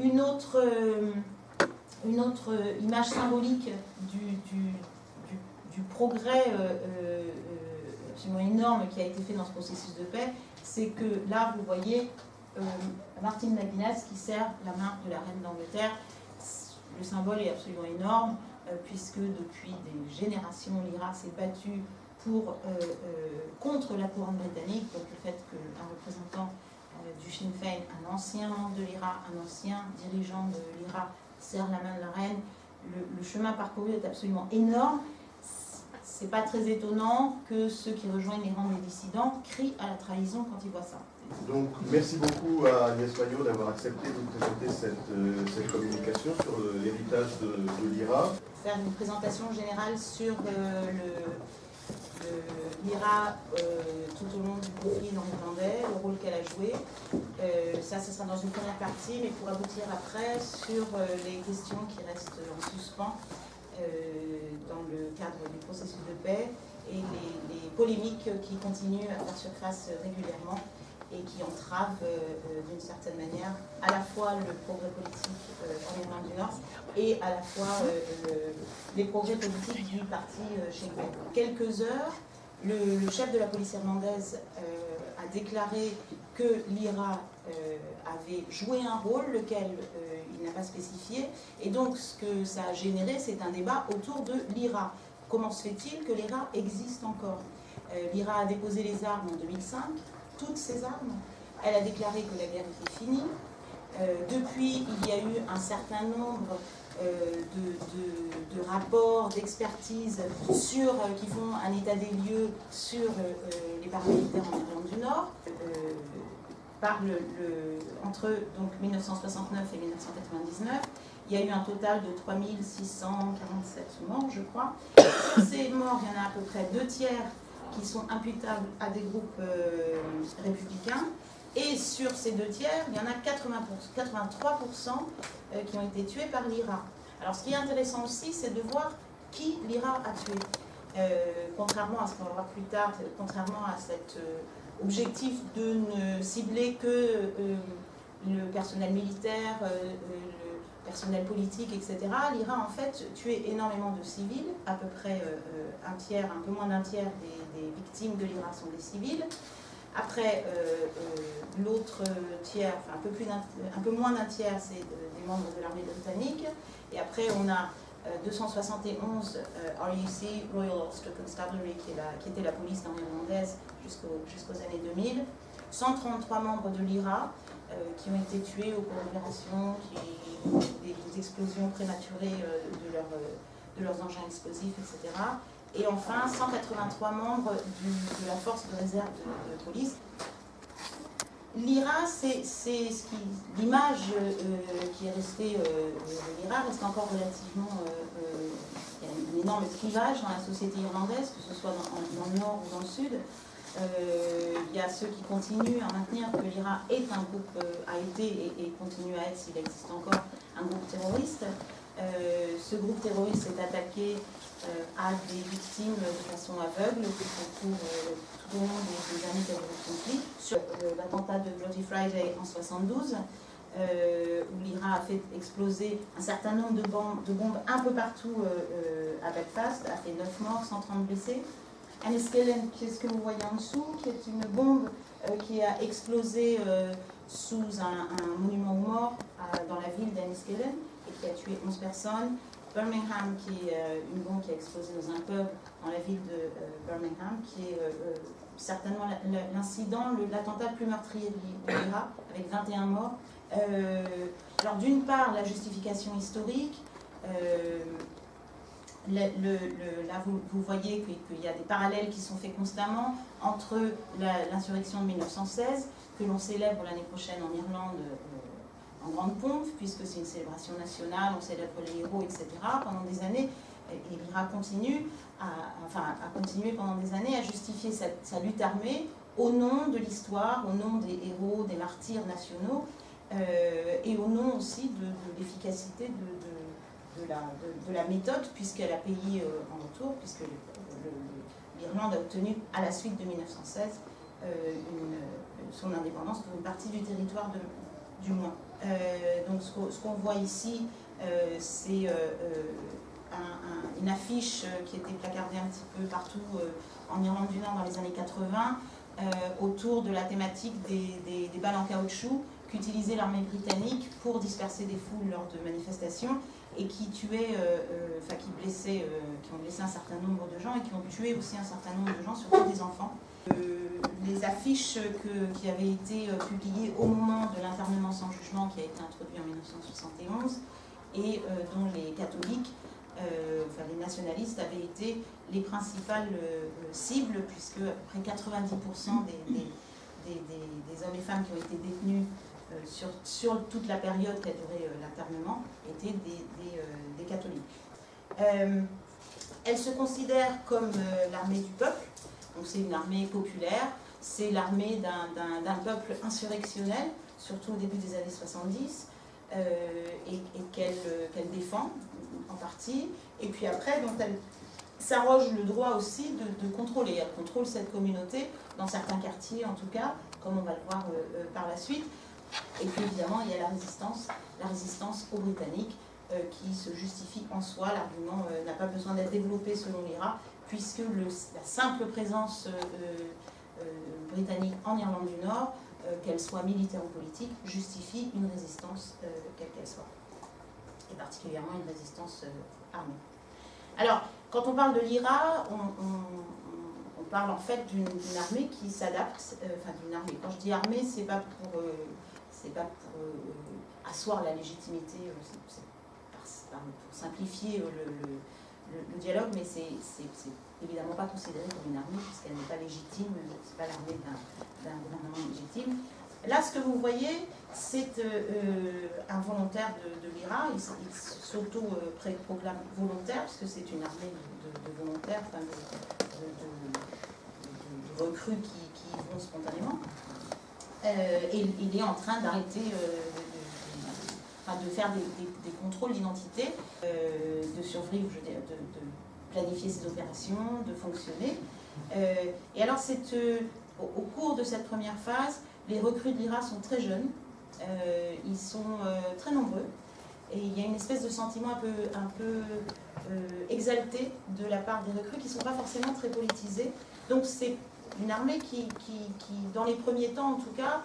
Une autre image symbolique du progrès absolument énorme qui a été fait dans ce processus de paix, c'est que là, vous voyez Martine McGuinness qui serre la main de la reine d'Angleterre. Le symbole est absolument énorme, puisque depuis des générations, l'IRA s'est battu contre la couronne britannique, donc le fait qu'un représentant du Sinn Féin, un ancien membre de l'IRA, un ancien dirigeant de l'IRA serre la main de la reine, le chemin parcouru est absolument énorme. C'est pas très étonnant que ceux qui rejoignent les rangs des dissidents crient à la trahison quand ils voient ça. Donc, merci beaucoup à Agnès Maillot d'avoir accepté de nous présenter cette communication sur l'héritage de l'IRA. Faire une présentation générale sur l'IRA tout au long du conflit irlandais, le rôle qu'elle a joué. Ça, ce sera dans une première partie, mais pour aboutir après sur les questions qui restent en suspens dans le cadre du processus de paix et les polémiques qui continuent à faire surface régulièrement et qui entravent d'une certaine manière à la fois le progrès politique en Irlande du Nord et à la fois les progrès politiques du parti Sinn Féin. Quelques heures, le chef de la police irlandaise a déclaré que l'IRA avait joué un rôle, lequel il n'a pas spécifié, et donc ce que ça a généré, c'est un débat autour de l'IRA. Comment se fait-il que l'IRA existe encore? L'IRA a déposé les armes en 2005, toutes ces armes. Elle a déclaré que la guerre était finie. Depuis, il y a eu un certain nombre de rapports, d'expertises qui font un état des lieux sur les paramilitaires en Irlande du Nord. Entre donc, 1969 et 1999, il y a eu un total de 3647 morts, je crois. Sur ces morts, il y en a à peu près 2 tiers qui sont imputables à des groupes républicains. Et sur ces 2 tiers, il y en a 83% qui ont été tués par l'IRA. Alors ce qui est intéressant aussi, c'est de voir qui l'IRA a tué. Contrairement à ce qu'on va voir plus tard, contrairement à cet objectif de ne cibler que le personnel militaire, le personnel politique, etc., l'IRA en fait tué énormément de civils, à peu près un tiers, un peu moins d'un tiers des victimes de l'IRA sont des civils. Après, l'autre tiers, enfin un peu moins d'un tiers, c'est des membres de l'armée britannique. Et après, on a 271 RUC, Royal Ulster Constabulary, qui était la police néerlandaise jusqu'aux années 2000. 133 membres de l'IRA qui ont été tués au cours d'opérations, des explosions prématurées de leurs engins explosifs, etc. Et enfin, 183 membres de la force de réserve de police. L'IRA, c'est l'image qui est restée de l'IRA reste encore relativement... il y a un énorme clivage dans la société irlandaise, que ce soit dans le nord ou dans le sud. Il y a ceux qui continuent à maintenir que l'IRA est un groupe, a été et continue à être, s'il existe encore, un groupe terroriste. Ce groupe terroriste est attaqué à des victimes de façon aveugle tout au long des années de conflit. Sur l'attentat de Bloody Friday en 1972, où l'IRA a fait exploser un certain nombre de bombes un peu partout à Belfast, a fait 9 morts, 130 blessés. Enniskillen, qui est ce que vous voyez en dessous, qui est une bombe qui a explosé sous un monument aux morts dans la ville d'Enniskillen et qui a tué 11 personnes. Birmingham, qui est une bombe qui a explosé dans un pub dans la ville de Birmingham, qui est certainement l'attentat le plus meurtrier de l'IRA, avec 21 morts. Alors d'une part, la justification historique. Là, vous voyez qu'il y a des parallèles qui sont faits constamment entre l'insurrection de 1916, que l'on célèbre l'année prochaine en Irlande en grande pompe, puisque c'est une célébration nationale, on célèbre les héros, etc. pendant des années, et l'IRA continue a continué pendant des années à justifier sa lutte armée au nom de l'histoire, au nom des héros, des martyrs nationaux, et au nom aussi de l'efficacité de la méthode, puisqu'elle a payé en retour, puisque l'Irlande a obtenu, à la suite de 1916, son indépendance pour une partie du territoire du moins. Donc ce qu'on voit ici, c'est une affiche qui était placardée un petit peu partout en Irlande du Nord dans les années 80, autour de la thématique des balles en caoutchouc qu'utilisait l'armée britannique pour disperser des foules lors de manifestations et qui tuaient, qui blessaient, qui ont blessé un certain nombre de gens et qui ont tué aussi un certain nombre de gens, surtout des enfants. Les affiches qui avaient été publiées au moment de l'internement sans jugement qui a été introduit en 1971 et dont les catholiques, les nationalistes avaient été les principales cibles, puisque à peu près 90% des hommes et femmes qui ont été détenus sur toute la période qui a duré l'internement étaient des catholiques. Elle se considère comme l'armée du peuple, donc c'est une armée populaire, c'est l'armée d'un peuple insurrectionnel, surtout au début des années 70, et qu'elle défend en partie, et puis après, donc elle s'arroge le droit aussi de contrôler. Elle contrôle cette communauté, dans certains quartiers en tout cas, comme on va le voir par la suite. Et puis évidemment, il y a la résistance aux Britanniques qui se justifie en soi. L'argument n'a pas besoin d'être développé selon l'IRA, puisque la simple présence britannique en Irlande du Nord, qu'elle soit militaire ou politique, justifie une résistance quelle qu'elle soit, et particulièrement une résistance armée. Alors, quand on parle de l'IRA, on parle en fait d'une armée qui s'adapte, d'une armée. Quand je dis armée, c'est pas pour asseoir la légitimité, pour simplifier le dialogue, mais c'est évidemment pas considéré comme une armée puisqu'elle n'est pas légitime, c'est pas l'armée d'un gouvernement légitime. Là, ce que vous voyez, c'est un volontaire de l'IRA, il s'auto-proclame volontaire, puisque c'est une armée de volontaires, de recrues qui vont spontanément. Et il est en train d'arrêter, de faire des contrôles d'identité, de survivre, de planifier ses opérations, de fonctionner. Et alors, au cours de cette première phase, les recrues de l'IRA sont très jeunes, ils sont très nombreux, et il y a une espèce de sentiment un peu exalté de la part des recrues qui ne sont pas forcément très politisés. Donc c'est une armée qui, dans les premiers temps en tout cas,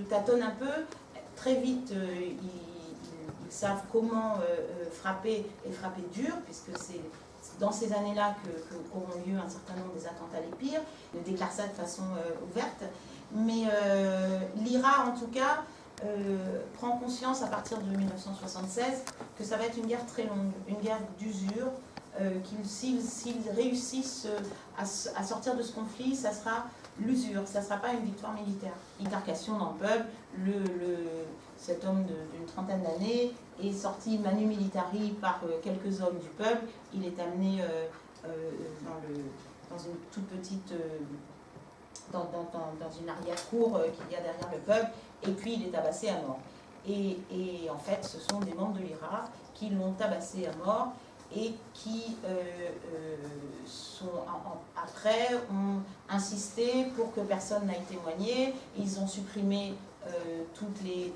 tâtonne un peu. Très vite, ils savent comment frapper et frapper dur, puisque c'est dans ces années-là qu'auront lieu un certain nombre des attentats les pires. Ils ne déclarent ça de façon ouverte. Mais l'IRA, en tout cas, prend conscience à partir de 1976 que ça va être une guerre très longue, une guerre d'usure, s'ils réussissent à sortir de ce conflit, ça sera l'usure, ça ne sera pas une victoire militaire. Intercation dans le peuple, cet homme d'une trentaine d'années est sorti manu militari par quelques hommes du peuple, il est amené dans une toute petite... Dans une arrière-cour qu'il y a derrière le peuple, et puis il est tabassé à mort. Et en fait, ce sont des membres de l'IRA qui l'ont tabassé à mort et qui, après, ont insisté pour que personne n'aille témoigner. Ils ont supprimé toutes les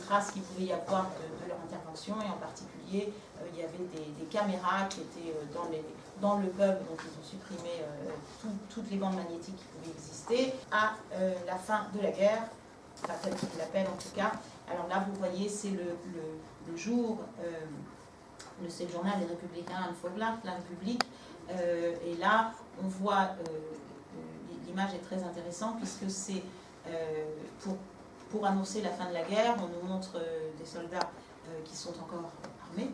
traces qu'il pouvait y avoir de leur intervention, et en particulier, il y avait des caméras qui étaient dans le pub, donc ils ont supprimé toutes les bandes magnétiques qui pouvaient exister. À la fin de la guerre, enfin tel qu'ils l'appellent en tout cas, alors là vous voyez c'est le jour, c'est le journal des Républicains, la République, et là on voit, l'image est très intéressante puisque c'est pour annoncer la fin de la guerre, on nous montre des soldats qui sont encore armés,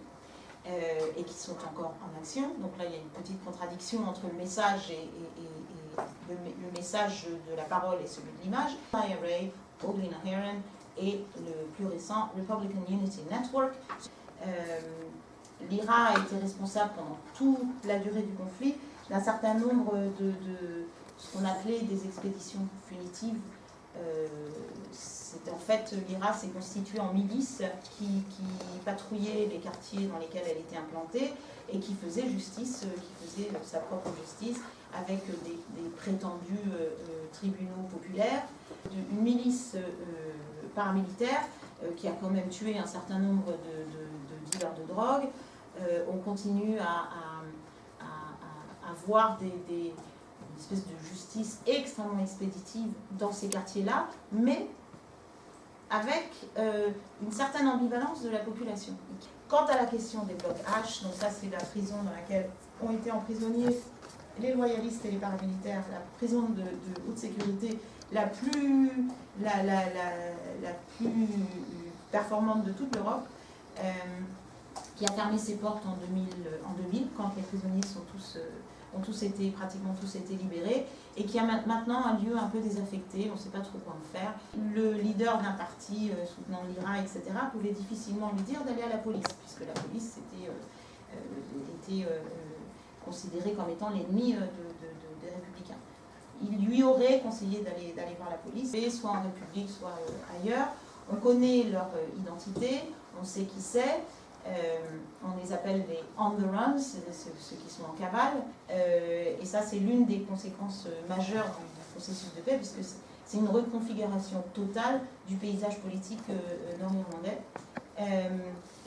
et qui sont encore en action. Donc là, il y a une petite contradiction entre le message et le message de la parole et celui de l'image. IRA, Audley Naheran et le plus récent Republican Unity Network. L'IRA a été responsable pendant toute la durée du conflit d'un certain nombre de ce qu'on appelait des expéditions punitives. En fait, l'IRA s'est constituée en milice qui patrouillait les quartiers dans lesquels elle était implantée et qui faisait justice, qui faisait sa propre justice avec des prétendus tribunaux populaires, une milice paramilitaire qui a quand même tué un certain nombre de dealers de drogue. On continue à voir une espèce de justice extrêmement expéditive dans ces quartiers-là, mais avec une certaine ambivalence de la population. Quant à la question des blocs H, donc ça c'est la prison dans laquelle ont été emprisonnés les loyalistes et les paramilitaires, la prison de haute sécurité la plus performante de toute l'Europe, qui a fermé ses portes en 2000 quand les prisonniers pratiquement tous été libérés, et qui a maintenant un lieu un peu désaffecté, on ne sait pas trop quoi en faire. Le leader d'un parti soutenant l'IRA, etc., pouvait difficilement lui dire d'aller à la police, puisque la police était considérée comme étant l'ennemi des républicains. Il lui aurait conseillé d'aller voir la police, soit en République, soit ailleurs. On connaît leur identité, on sait qui c'est. On les appelle les on the run, ceux qui sont en cavale, et ça c'est l'une des conséquences majeures du processus de paix, puisque c'est une reconfiguration totale du paysage politique nord-irlandais.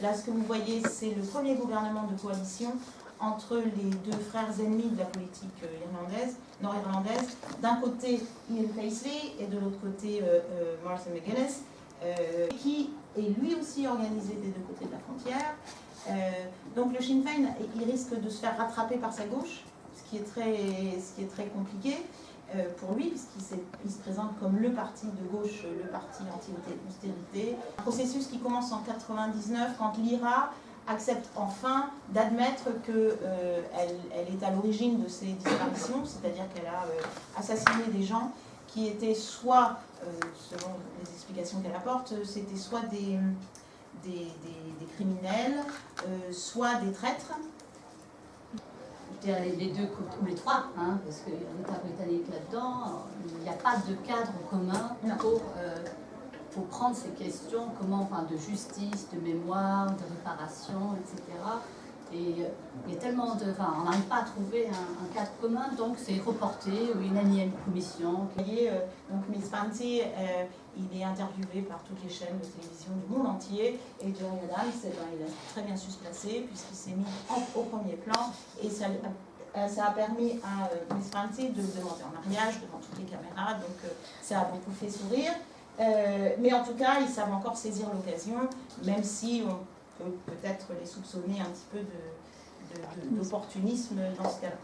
Là, ce que vous voyez, c'est le premier gouvernement de coalition entre les deux frères ennemis de la politique nord-irlandaise. D'un côté, Ian Paisley, et de l'autre côté, Martha McGuinness, qui est lui aussi organisé des deux côtés de la frontière. Donc le Sinn Féin, il risque de se faire rattraper par sa gauche, ce qui est très compliqué pour lui, puisqu'il se présente comme le parti de gauche, le parti anti-austérité. Un processus qui commence en 1999, quand l'IRA accepte enfin d'admettre qu'elle est à l'origine de ces disparitions, c'est-à-dire qu'elle a assassiné des gens qui étaient soit, selon les explications qu'elle apporte, c'était soit des criminels, soit des traîtres. Je dirais les deux, ou les trois, hein, parce qu'il y a l'État britannique là-dedans, il n'y a pas de cadre commun pour prendre ces questions, de justice, de mémoire, de réparation, etc. Et il y a tellement on n'arrive pas à trouver un cadre commun, donc c'est reporté, ou une énième commission. Vous voyez, donc Miss Fancy, il est interviewé par toutes les chaînes de télévision du monde entier, et Jeremy Adams, il a très bien su se placer, puisqu'il s'est mis au premier plan, et ça a permis à Miss Fancy de le demander en mariage devant toutes les caméras, donc ça a beaucoup fait sourire. Mais en tout cas, ils savent encore saisir l'occasion, même si on peut peut-être les soupçonner un petit peu d'opportunisme dans ce cas-là.